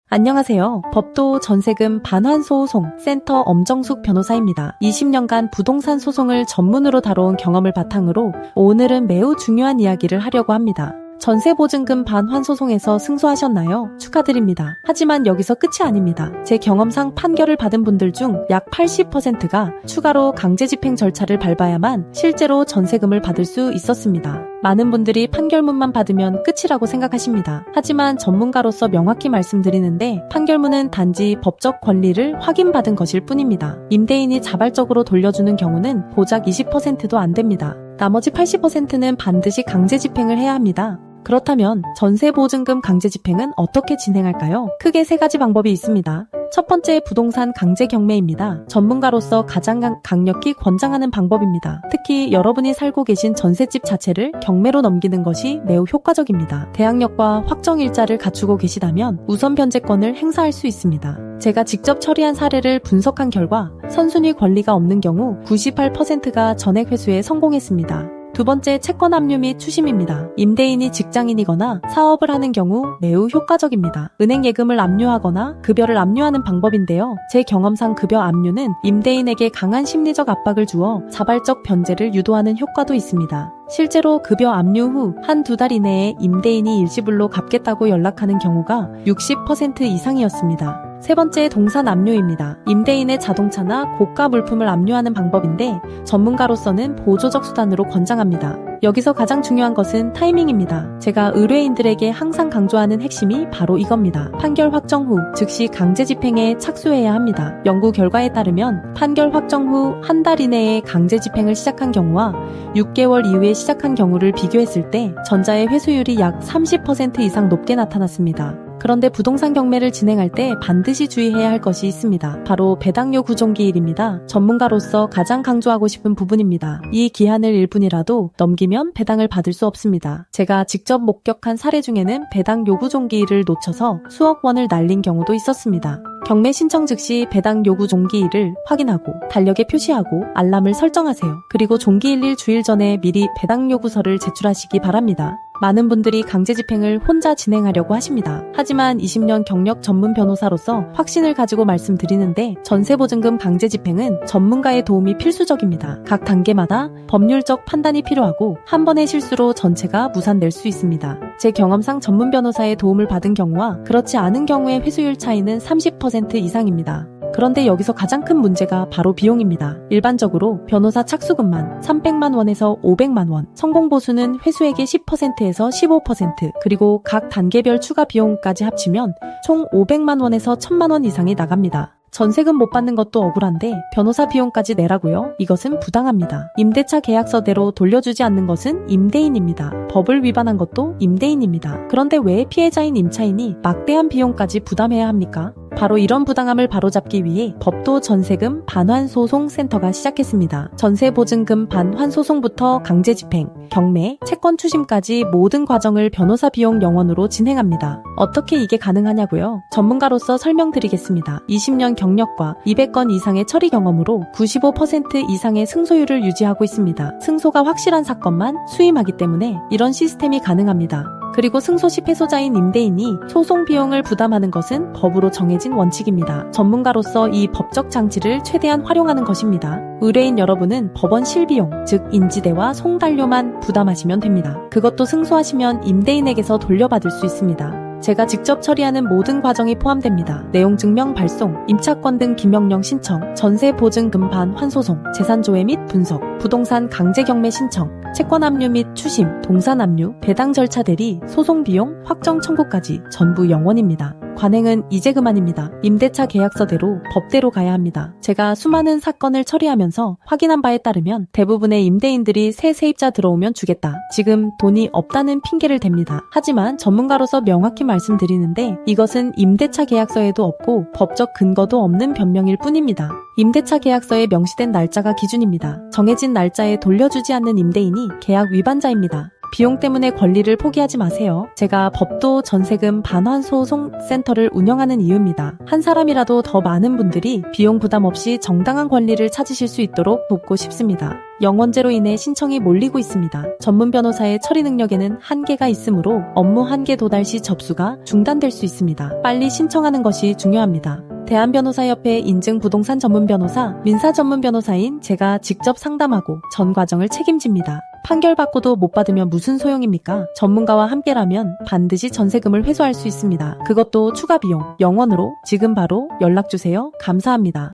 안녕하세요. 법도 전세금 반환소송 센터 엄정숙 변호사입니다. 20년간 부동산 소송을 전문으로 다뤄온 경험을 바탕으로 오늘은 매우 중요한 이야기를 하려고 합니다. 전세보증금 반환소송에서 승소하셨나요? 축하드립니다. 하지만 여기서 끝이 아닙니다. 제 경험상 판결을 받은 분들 중 약 80%가 추가로 강제집행 절차를 밟아야만 실제로 전세금을 받을 수 있었습니다. 많은 분들이 판결문만 받으면 끝이라고 생각하십니다. 하지만 전문가로서 명확히 말씀드리는데 판결문은 단지 법적 권리를 확인받은 것일 뿐입니다. 임대인이 자발적으로 돌려주는 경우는 고작 20%도 안 됩니다. 나머지 80%는 반드시 강제집행을 해야 합니다. 그렇다면 전세보증금 강제집행은 어떻게 진행할까요? 크게 세 가지 방법이 있습니다. 첫 번째, 부동산 강제경매입니다. 전문가로서 가장 강력히 권장하는 방법입니다. 특히 여러분이 살고 계신 전셋집 자체를 경매로 넘기는 것이 매우 효과적입니다. 대항력과 확정일자를 갖추고 계시다면 우선 변제권을 행사할 수 있습니다. 제가 직접 처리한 사례를 분석한 결과 선순위 권리가 없는 경우 98%가 전액 회수에 성공했습니다. 두 번째, 채권 압류 및 추심입니다. 임대인이 직장인이거나 사업을 하는 경우 매우 효과적입니다. 은행 예금을 압류하거나 급여를 압류하는 방법인데요. 제 경험상 급여 압류는 임대인에게 강한 심리적 압박을 주어 자발적 변제를 유도하는 효과도 있습니다. 실제로 급여 압류 후 한두 달 이내에 임대인이 일시불로 갚겠다고 연락하는 경우가 60% 이상이었습니다. 세 번째, 동산 압류입니다. 임대인의 자동차나 고가 물품을 압류하는 방법인데 전문가로서는 보조적 수단으로 권장합니다. 여기서 가장 중요한 것은 타이밍입니다. 제가 의뢰인들에게 항상 강조하는 핵심이 바로 이겁니다. 판결 확정 후 즉시 강제집행에 착수해야 합니다. 연구 결과에 따르면 판결 확정 후 한 달 이내에 강제집행을 시작한 경우와 6개월 이후에 시작한 경우를 비교했을 때 전자의 회수율이 약 30% 이상 높게 나타났습니다. 그런데 부동산 경매를 진행할 때 반드시 주의해야 할 것이 있습니다. 바로 배당료 구종기일입니다. 전문가로서 가장 강조하고 싶은 부분입니다. 이 기한을 1분이라도 넘기면 배당을 받을 수 없습니다. 제가 직접 목격한 사례 중에는 배당 요구 종기일을 놓쳐서 수억 원을 날린 경우도 있었습니다. 경매 신청 즉시 배당 요구 종기일을 확인하고 달력에 표시하고 알람을 설정하세요. 그리고 종기일 일주일 전에 미리 배당 요구서를 제출하시기 바랍니다. 많은 분들이 강제집행을 혼자 진행하려고 하십니다. 하지만 20년 경력 전문 변호사로서 확신을 가지고 말씀드리는데 전세보증금 강제집행은 전문가의 도움이 필수적입니다. 각 단계마다 법률적 판단이 필요하고 한 번의 실수로 전체가 무산될 수 있습니다. 제 경험상 전문 변호사의 도움을 받은 경우와 그렇지 않은 경우의 회수율 차이는 30% 이상입니다. 그런데 여기서 가장 큰 문제가 바로 비용입니다. 일반적으로 변호사 착수금만 300만 원에서 500만 원, 성공보수는 회수액의 10%에서 15%, 그리고 각 단계별 추가 비용까지 합치면 총 500만 원에서 1000만 원 이상이 나갑니다. 전세금 못 받는 것도 억울한데 변호사 비용까지 내라고요? 이것은 부당합니다. 임대차 계약서대로 돌려주지 않는 것은 임대인입니다. 법을 위반한 것도 임대인입니다. 그런데 왜 피해자인 임차인이 막대한 비용까지 부담해야 합니까? 바로 이런 부당함을 바로잡기 위해 법도 전세금 반환소송센터가 시작했습니다. 전세보증금 반환소송부터 강제집행, 경매, 채권 추심까지 모든 과정을 변호사 비용 0원으로 진행합니다. 어떻게 이게 가능하냐고요? 전문가로서 설명드리겠습니다. 20년 경력과 200건 이상의 처리 경험으로 95% 이상의 승소율을 유지하고 있습니다. 승소가 확실한 사건만 수임하기 때문에 이런 시스템이 가능합니다. 그리고 승소 시 패소자인 임대인이 소송 비용을 부담하는 것은 법으로 정해진 원칙입니다. 전문가로서 이 법적 장치를 최대한 활용하는 것입니다. 의뢰인 여러분은 법원 실비용, 즉 인지대와 송달료만 부담하시면 됩니다. 그것도 승소하시면 임대인에게서 돌려받을 수 있습니다. 제가 직접 처리하는 모든 과정이 포함됩니다. 내용 증명 발송, 임차권 등 기명령 신청, 전세보증금 반환소송, 재산조회 및 분석, 부동산 강제경매 신청, 채권 압류 및 추심, 동산 압류, 배당 절차 대리, 소송 비용, 확정 청구까지 전부 0원입니다. 관행은 이제 그만입니다. 임대차 계약서대로 법대로 가야 합니다. 제가 수많은 사건을 처리하면서 확인한 바에 따르면 대부분의 임대인들이 새 세입자 들어오면 주겠다, 지금 돈이 없다는 핑계를 댑니다. 하지만 전문가로서 명확히 말씀드리는데 이것은 임대차 계약서에도 없고 법적 근거도 없는 변명일 뿐입니다. 임대차 계약서에 명시된 날짜가 기준입니다. 정해진 날짜에 돌려주지 않는 임대인이 계약 위반자입니다. 비용 때문에 권리를 포기하지 마세요. 제가 법도 전세금 반환소송 센터를 운영하는 이유입니다. 한 사람이라도 더 많은 분들이 비용 부담 없이 정당한 권리를 찾으실 수 있도록 돕고 싶습니다. 영원제로 인해 신청이 몰리고 있습니다. 전문 변호사의 처리 능력에는 한계가 있으므로 업무 한계 도달 시 접수가 중단될 수 있습니다. 빨리 신청하는 것이 중요합니다. 대한변호사협회 인증 부동산 전문 변호사, 민사 전문 변호사인 제가 직접 상담하고 전 과정을 책임집니다. 판결받고도 못 받으면 무슨 소용입니까? 전문가와 함께라면 반드시 전세금을 회수할 수 있습니다. 그것도 추가 비용 0원으로 지금 바로 연락주세요. 감사합니다.